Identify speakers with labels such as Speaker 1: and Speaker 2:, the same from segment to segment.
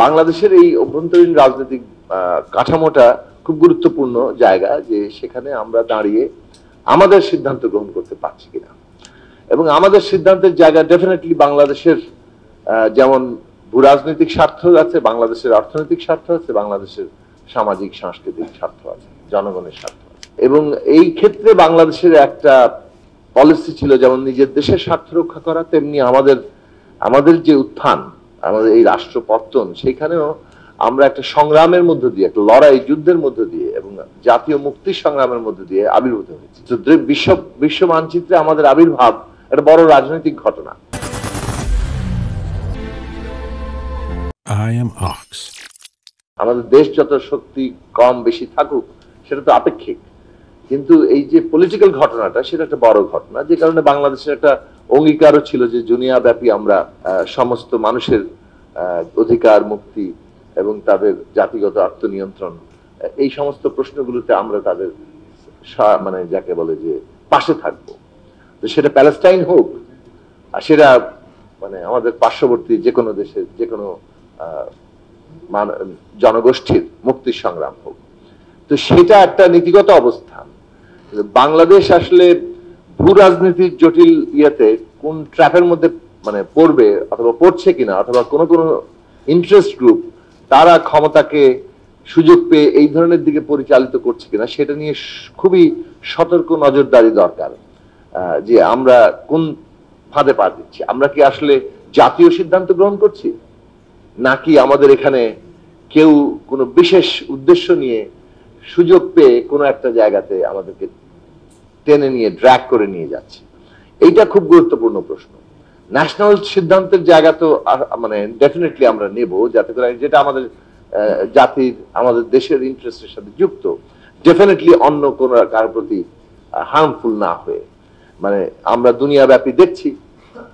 Speaker 1: বাংলাদেশের এই অভ্যন্তরীণ রাজনৈতিক কাঠামোটা খুব গুরুত্বপূর্ণ জায়গা, যে সেখানে আমরা দাঁড়িয়ে আমাদের সিদ্ধান্ত গ্রহণ করতে পারছি কিনা। এবং আমাদের সিদ্ধান্তের জায়গা ডেফিনেটলি বাংলাদেশের যেমন ভূরাজনৈতিক স্বার্থ আছে, বাংলাদেশের অর্থনৈতিক স্বার্থ আছে, বাংলাদেশের সামাজিক সাংস্কৃতিক স্বার্থ আছে, জনগণের স্বার্থ আছে। এবং এই ক্ষেত্রে বাংলাদেশের একটা পলিসি ছিল যেমন নিজের দেশের স্বার্থ রক্ষা করা, তেমনি আমাদের যে উত্থান, আমাদের এই রাষ্ট্র পত্তন, সেখানেও আমরা একটা সংগ্রামের মধ্য দিয়ে, একটা লড়াই যুদ্ধের মধ্য দিয়ে এবং জাতীয় মুক্তির সংগ্রামের মধ্য দিয়ে আবির্ভূত হয়েছে। তো বিশ্ব মানচিত্রে আমাদের আবির্ভাব একটা বড় রাজনৈতিক ঘটনা। আমাদের দেশ যত শক্তি কম বেশি থাকুক সেটা তো আপেক্ষিক, কিন্তু এই যে পলিটিক্যাল ঘটনাটা সেটা একটা বড় ঘটনা, যে কারণে বাংলাদেশের একটা অঙ্গীকারও ছিল যে দুনিয়া ব্যাপী আমরা সমস্ত মানুষের অধিকার, মুক্তি এবং তাদের জাতিগত আত্মনিয়ন্ত্রণ, এই সমস্ত প্রশ্নগুলোতে আমরা তাদের মানে যাকে বলে যে পাশে থাকবো। তো সেটা প্যালেস্টাইন হোক, আর সেটা মানে আমাদের পার্শ্ববর্তী যে কোনো দেশের যে কোনো জনগোষ্ঠীর মুক্তির সংগ্রাম হোক। তো সেটা একটা নীতিগত অবস্থান। বাংলাদেশ আসলে ভূ রাজনীতির জটিল ইয়েতে কোন ট্র্যাপের মধ্যে মানে পড়বে অথবা পড়ছে কিনা, অথবা কোনো ইন্টারেস্ট গ্রুপ তারা ক্ষমতাকে সুযোগ পেয়ে এই ধরনের দিকে পরিচালিত করছে কিনা, সেটা নিয়ে খুবই সতর্ক নজরদারি দরকার। যে আমরা কোন ফাঁদে পা দিচ্ছি, আমরা কি আসলে জাতীয় সিদ্ধান্ত গ্রহণ করছি, নাকি আমাদের এখানে কেউ কোনো বিশেষ উদ্দেশ্য নিয়ে সুযোগ পেয়ে কোনো একটা জায়গাতে আমাদেরকে টেনে নিয়ে ড্র্যাগ করে নিয়ে যাচ্ছে। এইটা খুব গুরুত্বপূর্ণ প্রশ্ন। ন্যাশনাল সিদ্ধান্তের জায়গা তো মানে ডেফিনেটলি আমরা নেব, যাতে করে যেটা আমাদের জাতির, আমাদের দেশের ইন্টারেস্টের সাথে যুক্ত, ডেফিনেটলি অন্য কোনো কার প্রতি হার্মফুল না হয়ে। মানে আমরা দুনিয়া ব্যাপী দেখছি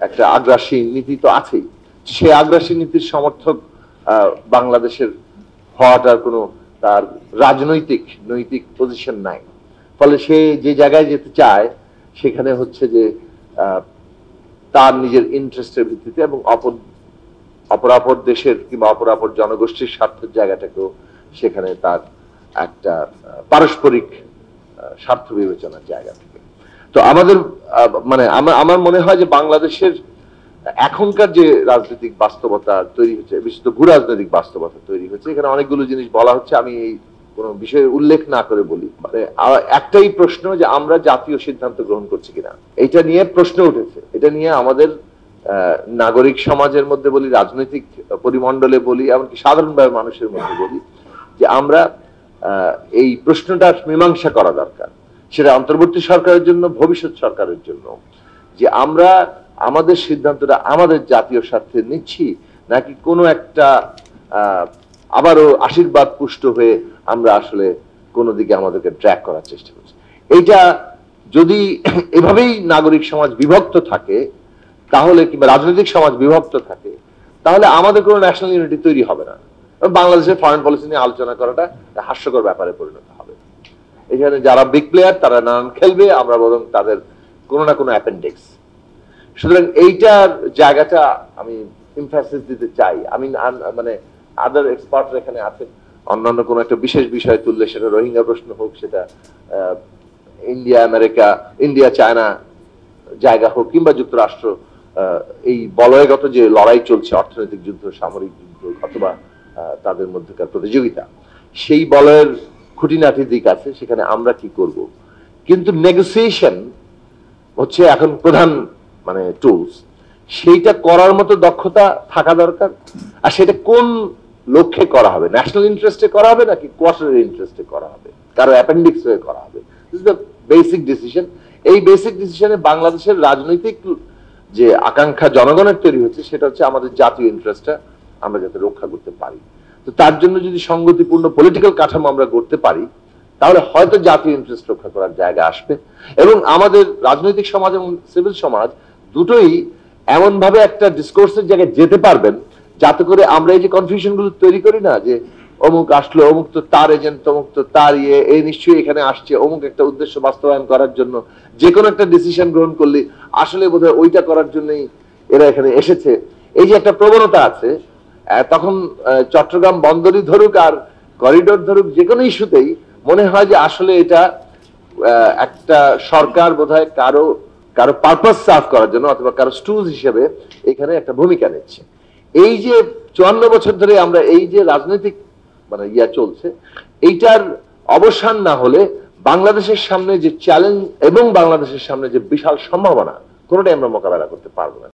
Speaker 1: একটা আগ্রাসী নীতি তো আছেই, সেই আগ্রাসী নীতির সমর্থক বাংলাদেশের হওয়াটার কোনো তার নৈতিক পজিশন নাই। ফলে সে যে জায়গায় যেতে চায় সেখানে হচ্ছে যে তার নিজের ইন্টারেস্টের ভিত্তিতে এবং অপরাপর দেশের কিংবা অপরাপর জনগোষ্ঠীর স্বার্থের জায়গাটাকেও সেখানে তার একটা পারস্পরিক স্বার্থ বিবেচনার জায়গা থেকে। তো আমাদের মানে আমার মনে হয় যে বাংলাদেশের এখনকার যে রাজনৈতিক বাস্তবতা তৈরি হচ্ছে, বিশেষত ভূ রাজনৈতিক বাস্তবতা তৈরি হচ্ছে, এখানে অনেকগুলো জিনিস বলা হচ্ছে, আমি এই কোনো বিষয়ে উল্লেখ না করে বলি। মানে একটাই প্রশ্ন যে আমরা জাতীয় সিদ্ধান্ত গ্রহণ করছি কিনা, এটা নিয়ে প্রশ্ন উঠেছে। এটা নিয়ে আমাদের নাগরিক সমাজের মধ্যে বলি, রাজনৈতিক পরিমণ্ডলে বলি, এমনকি সাধারণভাবে মানুষের মধ্যে বলি, যে আমরা এই প্রশ্নটার মীমাংসা করা দরকার। সেটা অন্তর্বর্তী সরকারের জন্য, ভবিষ্যৎ সরকারের জন্য, যে আমরা আমাদের সিদ্ধান্তটা আমাদের জাতীয় স্বার্থে নিচ্ছি, নাকি কোনো একটা আবারও আশীর্বাদ পুষ্ট হয়ে আমরা আসলে কোনো দিকে আমাদেরকে ট্র্যাক করার চেষ্টা করছি। এইটা যদি এভাবেই নাগরিক সমাজ বিভক্ত থাকে, তাহলে কিংবা রাজনৈতিক সমাজ বিভক্ত থাকে, তাহলে আমাদের কোনো ন্যাশনাল ইউনিটি তৈরি হবে না। বাংলাদেশের ফরেন পলিসি নিয়ে আলোচনা করাটা হাস্যকর ব্যাপারে পরিণত হবে। এখানে যারা বিগ প্লেয়ার তারা নানান খেলবে, আমরা বরং তাদের কোনো না কোনো অ্যাপেন্ডিক্স। সুতরাং এইটার জায়গাটা আমি এমফাসিস দিতে চাই। আমি মানে আদার এক্সপার্ট এখানে আছেন, অন্যান্য কোনো একটা বিশেষ বিষয় তুললে, সেটা রোহিঙ্গা প্রশ্ন হোক, সেটা ইন্ডিয়া চায়না জায়গা হোক, কিংবা যুক্তরাষ্ট্র এই বলয়গত যে লড়াই চলছে, অর্থনৈতিক যুদ্ধ, সামরিক যুদ্ধ, অথবা তাদের মধ্যকার প্রতিযোগিতা, সেই বলয়ের খুঁটিনাটি দিক আছে, সেখানে আমরা কি করব। কিন্তু নেগোসিয়েশন হচ্ছে এখন প্রধান মানে টুলস, সেইটা করার মতো দক্ষতা থাকা দরকার। আর সেটা কোন লক্ষ্যে করা হবে, ন্যাশনাল ইন্টারেস্টে করা হবে নাকি কোয়ার্টারের ইন্টারেস্টে করা হবে, কারো অ্যাপেন্ডিক্স হয়ে করা হবে, this is the basic decision. এই বেসিক ডিসিশনে বাংলাদেশের রাজনৈতিক যে আকাঙ্ক্ষা জনগণের তৈরি হচ্ছে, সেটা হচ্ছে আমাদের জাতীয় ইন্টারেস্টটা আমরা যাতে রক্ষা করতে পারি। তো তার জন্য যদি সংগতিপূর্ণ পলিটিক্যাল কাঠামো আমরা করতে পারি, তাহলে হয়তো জাতীয় ইন্টারেস্ট রক্ষা করার জায়গা আসবে। এবং আমাদের রাজনৈতিক সমাজ এবং সিভিল সমাজ দুটোই এমন ভাবে একটা ডিসকোর্সের জায়গায় যেতে পারবেন, যাতে করে আমরা এই যে কনফিউশন গুলো তৈরি করি না, যে অমুক আসলো, অমুক তো তার এজেন্ট, অমুক তো তার এই নিশ্চয়ই এখানে আসছে অমুক একটা উদ্দেশ্য বাস্তবায়ন করার জন্য, যে কোনো একটা ডিসিশন গ্রহণ করলে আসলে বোধহয় ওইটা করার জন্যই এরা এখানে এসেছে। এই যে একটা প্রবণতা আছে, তখন চট্টগ্রাম বন্দরই ধরুক আর করিডোর ধরুক, যে কোনো ইস্যুতেই মনে হয় যে আসলে এটা একটা সরকার বোধহয় কারো কারো পারপাস সার্ভ করার জন্য অথবা কারো স্টুজ হিসেবে এখানে একটা ভূমিকা নিচ্ছে। এই যে 54 বছর ধরে আমরা এই যে রাজনৈতিক মানে চলছে, এইটার অবসান না হলে বাংলাদেশের সামনে যে চ্যালেঞ্জ এবং বাংলাদেশের সামনে যে বিশাল সম্ভাবনা, কোনোটাই আমরা মোকাবেলা করতে পারবো না।